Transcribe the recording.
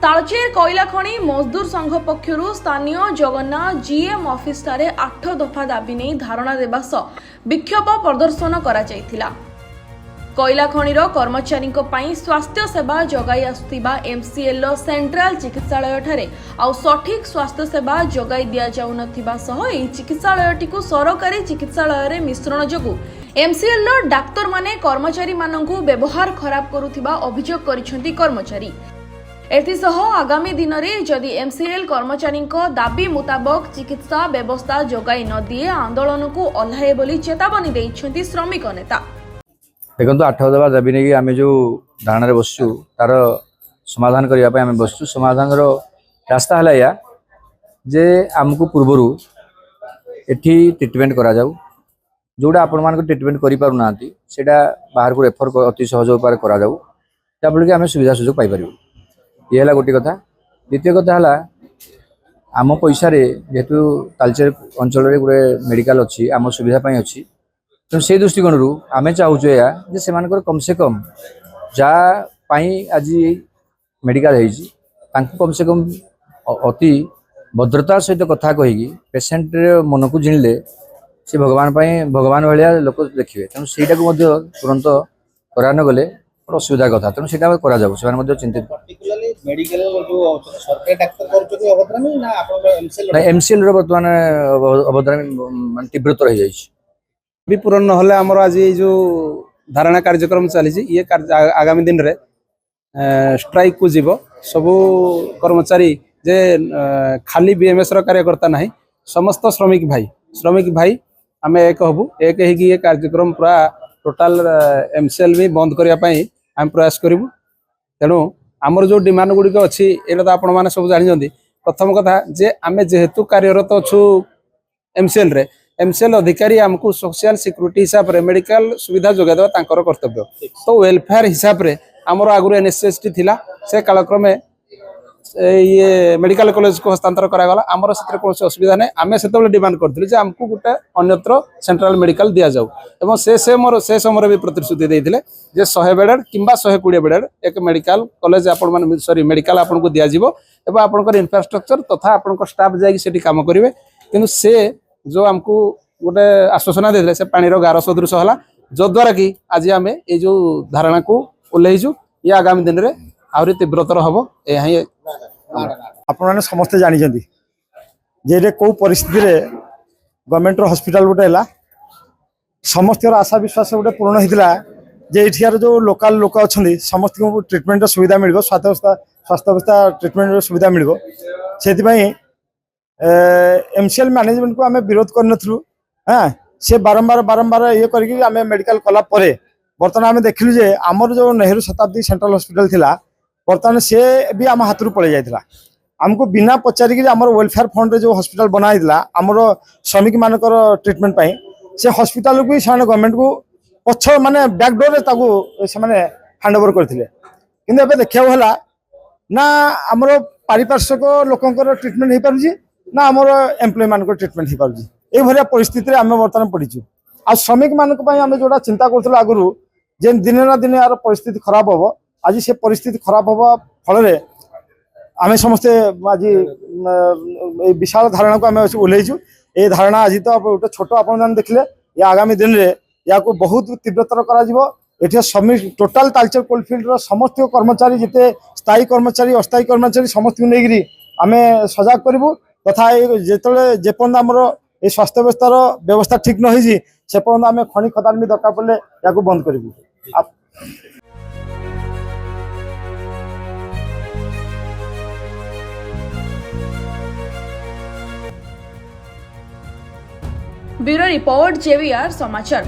तालचेर कोयला खनि मजदूर संघ पक्षर स्थानीय जगन्नाथ जीएम ऑफिस 8 दफा दाबी नहीं धारणा देवा सह विक्षोभ प्रदर्शन करा जायथिला। कोयला खनिर कर्मचारी स्वास्थ्य सेवा जगाई आसुथिबा एमसीएल सेंट्रल चिकित्सालय ठारे आउ सठिक स्वास्थ्य सेवा जगाई दिया जाउ नथिबा सह एही चिकित्सालयटी को सरकारी चिकित्सालय रे मिश्रण जोगु एमसीएल डाक्तर माने कर्मचारी माननकु व्यवहार खराब करुथिबा अभियोग करिसेंती कर्मचारी। एथिसह आगामी दिन में जदि एमसीएल कर्मचारी दाबी मुताबक चिकित्सा व्यवस्था जगाई न दिए आंदोलन को ओह्लाए बोली चेतावनी देइछंती श्रमिक नेता। देखो 8 दफा दाबी नहीं आम जो धारणा बसचु तार समाधान करने आम बसचु। समाधान रास्ता है या जे आमको पूर्वर एठी ट्रिटमेंट करा जाऊ जोड़ा आपण मान ट्रिटमेंट करि पारु नांती सेटा बाहर को रेफर अति सहज उपाय करा जाऊ जाफल कि आम सुविधा सुजोग पाई परिबु। ये है गोटे कथा। द्वितीय कथा है आम पैसा जेहेतु तालचेर अंचल गोटे मेडिकल अच्छी आम सुविधापी अच्छी तो से दृष्टिकोण आम चाहूँ या से कम से कम जहाँ आज मेडिकल कम से कम अति भद्रता सहित कथा कहीकि पेसेंट मन को जिणले से भगवान भाया लोक देखिए तेणु सहीटा को तुरंत करा न गले असुविधा कथा तेणु से चिंतित एमसीएल बर्तमान अवधान तीव्रतर हो भी पूरण ना आमर आज जो धारणा कार्यक्रम चली ये आगामी दिन रे स्ट्राइक को जीव सबू कर्मचारी जे खाली बीएमएस कार्यकर्ता नहीं समस्त श्रमिक भाई आम एक हबू एक ये कार्यक्रम पूरा टोटाल एमसीएल भी बंद करने आम प्रयास करूँ। तेणु आमर जो डिमांड गुड़िक अच्छी ये तो आपण मैंने सब जानते। प्रथम कथा जे आम जेहेतु कार्यरत अच्छु एमसीएल अधिकारी आमको सोशल सिक्यूरीटी हिसाब से मेडिकल सुविधा जोगाई देवा तांकर कर्तव्य तो वेलफेयर हिसाब से आमर आगु एनएसएसटी थिला से कालक्रमे ये मेडिकल कॉलेज को हस्तांतर करागला आमर से कौन असुविधा नहीं। आम से डिमांड करते आमको गोटे अन्यत्र सेंट्रल मेडिकल दि जाऊ एवं से समय भी प्रतिश्रुति देते 100 बेड कि 120 बेड एक मेडिकल कॉलेज सॉरी मेडिकल आपन को दिया जिवो एवं आपनकर इंफ्रास्ट्रक्चर तथा आपनकर स्टाफ जाई काम करेंगे किंतु से जो आमको गोटे आश्वासना देते से पानी गार सदृश है जद्वारा कि आज आम ये जो धारणा को ओह्लैचु ये आगामी दिन में आहरी तीव्रतर हम यह आपने समस्ते जानते जे कौ परिस्थिति गवर्नमेंट हॉस्पिटल गोटे है समस्त आशा विश्वास गोटे पूर्ण होता जे ये जो लोकल लोक अच्छा समस्त को ट्रिटमेंट सुविधा मिल स्वास्थ्य अवस्था ट्रिटमेंट सुविधा मिल से एमसीएल मैनेजमेंट को आम विरोध करूँ। हाँ से बारंबार ये करके मेडिकल कला बर्तमान आम देखिलु जे आमर जो नेहरू शताब्दी सेंट्रल हॉस्पिटल थिला बर्तमान से भी आम हाथ पलि जाता आमको बिना पचारिक आम वेलफेयर फंड जो हॉस्पिटल बनाई आमर श्रमिक मानकर ट्रिटमेंट से हॉस्पिटल को से गवर्नमेंट को पछ माने बैकडोर से हैंड ओवर करते कि देखा ना आमर पारिपार्श्विक लोकंर ट्रिटमेंट हो पार ना आमर एम्प्लॉय मान ट्रिटमेंट हो पार ये भाया परिस्थिति आम बर्तमान पड़ीचु आ श्रमिक मान जोड़ा चिंता करूँ आगुरी जे दिने ना दिने यार परिस्थिति खराब हम आज से परिस्थिति खराब हवा फल आम समस्ते आज विशाल धारणा को आम ओह्लैचु ये धारणा आज तो गोटे छोट आप देखले ये आगामी दिन में या बहुत तीव्रतर कर श्रमिक टोटाल तालचेर कोलफिल्ड समस्त कर्मचारी जिते स्थायी कर्मचारी अस्थायी कर्मचारी समस्त को लेकर आम सजग करूँ तथा जेपर्यंत आमर ये स्वास्थ्य व्यवस्था ठीक न होती से पर्यंत आम खनि खदान भी दरकार पड़े या बंद करूँ। ब्यूरो रिपोर्ट जेवीआर समाचार।